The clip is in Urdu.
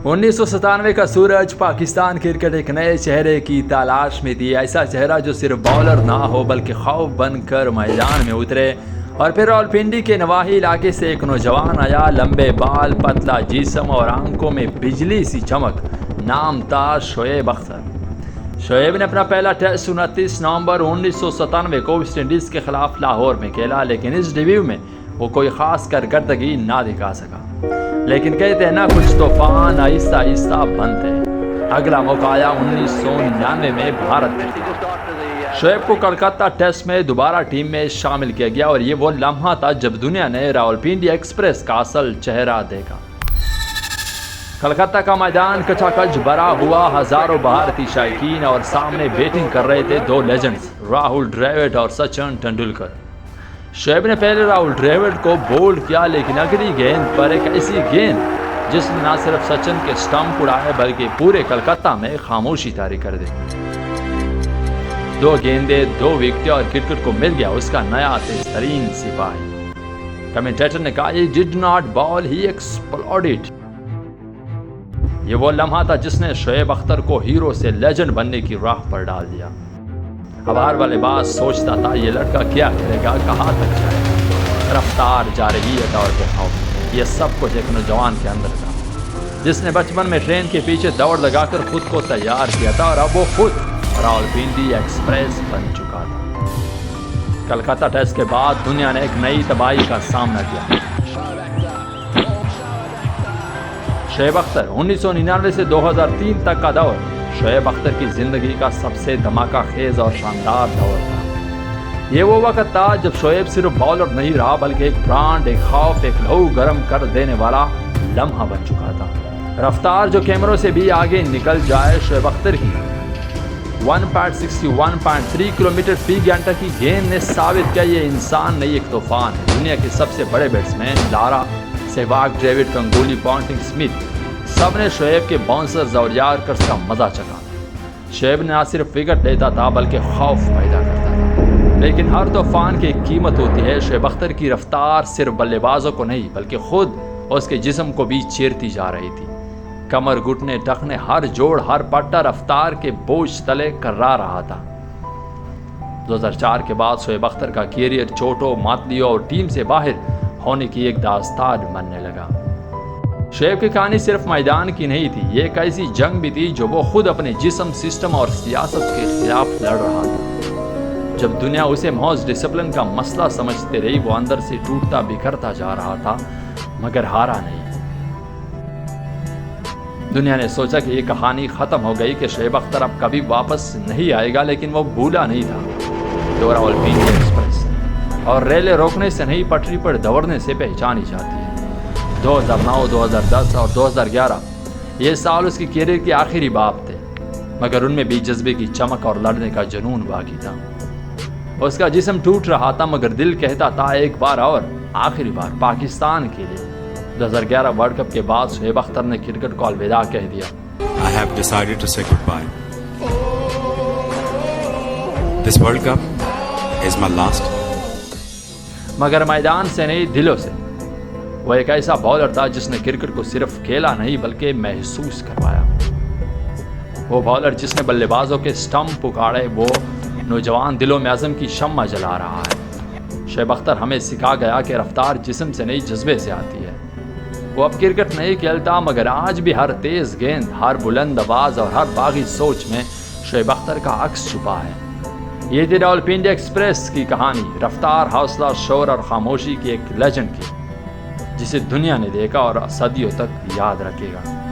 1997 کا سورج پاکستان کرکٹ ایک نئے چہرے کی تلاش میں تھی، ایسا چہرہ جو صرف بالر نہ ہو بلکہ خوف بن کر میدان میں اترے۔ اور پھر راولپنڈی کے نواحی علاقے سے ایک نوجوان آیا، لمبے بال، پتلا جسم اور آنکھوں میں بجلی سی چمک۔ نام تھا شعیب اختر۔ شعیب نے اپنا پہلا ٹیسٹ 29 نومبر 1997 کو ویسٹ انڈیز کے خلاف لاہور میں کھیلا، لیکن اس ڈیبیو میں وہ کوئی خاص کارکردگی نہ دکھا سکا۔ لیکن کہتے ہیں نا، کچھ طوفان آہستہ آہستہ بنتے ہیں۔ اگلا موقع آیا 1999 میں بھارت میں۔ شعیب کو کلکتہ ٹیسٹ میں دوبارہ ٹیم میں شامل کیا گیا، اور یہ وہ لمحہ تھا جب دنیا نے راولپنڈی ایکسپریس کا اصل چہرہ دیکھا۔ کلکتہ کا میدان کچا کچ بھرا ہوا، ہزاروں بھارتی شائقین، اور سامنے بیٹنگ کر رہے تھے دو لیجنڈز، راہل ڈراوڈ اور سچن تندولکر۔ شعیب نے پہلے راہل ڈراوڈ کو بولڈ کیا، لیکن اگلی گیند پر ایک ایسی گیند جس نے نہ صرف سچن کے سٹمپ اڑائے بلکہ پورے کلکتہ میں خاموشی طاری کر دی۔ دو گیندیں، دو وکٹیں، اور کرکٹ کو مل گیا اس کا نیا تیز ترین سپاہی۔ کمنٹیٹر نے کہا، "He did not ball, he exploded." یہ وہ لمحہ تھا جس نے شعیب اختر کو ہیرو سے لیجنڈ بننے کی راہ پر ڈال دیا۔ اب ہر والے بات سوچتا تھا، یہ لڑکا کیا کرے گا، کہاں تک جائے گا۔ رفتار، جارحیت اور خوف، یہ سب کچھ ایک نوجوان کے اندر تھا جس نے بچپن میں ٹرین کے پیچھے دوڑ لگا کر خود کو تیار کیا تھا، اور اب وہ خود راولپنڈی ایکسپریس بن چکا تھا۔ کلکتہ ٹیسٹ کے بعد دنیا نے ایک نئی تباہی کا سامنا کیا۔ شعیب اختر 1999 سے 2003 تک کا دور شعیب اختر کی زندگی کا سب سے دھماکہ خیز اور شاندار دور تھا۔ یہ وہ وقت تھا جب شعیب صرف بالر نہیں رہا بلکہ ایک برانڈ، ایک خوف، ایک لہو گرم کر دینے والا لمحہ بن چکا تھا۔ رفتار جو کیمروں سے بھی آگے نکل جائے، شعیب اختر کی 1.61.3 کلومیٹر فی گھنٹہ کی گیند نے ثابت کیا یہ انسان نہیں، ایک طوفان ہے۔ دنیا کے سب سے بڑے batsman Lara, Sehwag, David Ganguly, Ponting Smith, سب نے شعیب کے باؤنسرز اور یارکرز کا مزہ چکھا۔ شعیب نے نہ صرف وکٹ لیتا تھا بلکہ خوف پیدا کرتا تھا۔ لیکن ہر طوفان کی ایک قیمت ہوتی ہے۔ شعیب اختر کی رفتار صرف بلے بازوں کو نہیں بلکہ خود اس کے جسم کو بھی چیرتی جا رہی تھی۔ کمر، گھٹنے، ٹخنے، ہر جوڑ، ہر پٹا رفتار کے بوجھ تلے کرا رہا تھا۔ 2004 کے بعد شعیب اختر کا کیریئر چوٹوں، معطلیوں اور ٹیم سے باہر ہونے کی ایک داستان بننے لگا۔ شعیب کی کہانی صرف میدان کی نہیں تھی، یہ ایک ایسی جنگ بھی تھی جو وہ خود اپنے جسم، سسٹم اور سیاست کے خلاف لڑ رہا تھا۔ جب دنیا اسے محض ڈسپلن کا مسئلہ سمجھتے رہی، وہ اندر سے ٹوٹتا بکھرتا جا رہا تھا مگر ہارا نہیں۔ دنیا نے سوچا کہ یہ کہانی ختم ہو گئی، کہ شعیب اختر اب کبھی واپس نہیں آئے گا، لیکن وہ بھولا نہیں تھا۔ راولپنڈی ایکسپریس اور ریلیں روکنے سے نہیں، پٹری پر دوڑنے سے پہچانی جاتی ہے۔ 2009، 2010 اور 2011 یہ سال اس کی کیریئر کے آخری باب تھے، مگر ان میں بھی جذبے کی چمک اور لڑنے کا جنون باقی تھا۔ اس کا جسم ٹوٹ رہا تھا مگر دل کہتا تھا ایک بار اور، آخری بار پاکستان کے لیے۔ 2011 ورلڈ کپ کے بعد شعیب اختر نے کرکٹ کو الوداع کہہ دیا۔ I have decided to say goodbye. This World Cup is my last. مگر میدان سے نہیں، دلوں سے۔ وہ ایک ایسا بالر تھا جس نے کرکٹ کو صرف کھیلا نہیں بلکہ محسوس کروایا۔ وہ بالر جس نے بلے بازوں کے سٹمپ اکھاڑے، وہ نوجوان دلوں میں عزم کی شمع جلا رہا ہے۔ شعیب اختر ہمیں سکھا گیا کہ رفتار جسم سے نہیں، جذبے سے آتی ہے۔ وہ اب کرکٹ نہیں کھیلتا مگر آج بھی ہر تیز گیند، ہر بلند آواز اور ہر باغی سوچ میں شعیب اختر کا عکس چھپا ہے۔ یہ تھی راولپنڈی ایکسپریس کی کہانی، رفتار، حوصلہ، شور اور خاموشی کی ایک لیجنڈ کی، جسے دنیا نے دیکھا اور صدیوں تک یاد رکھے گا۔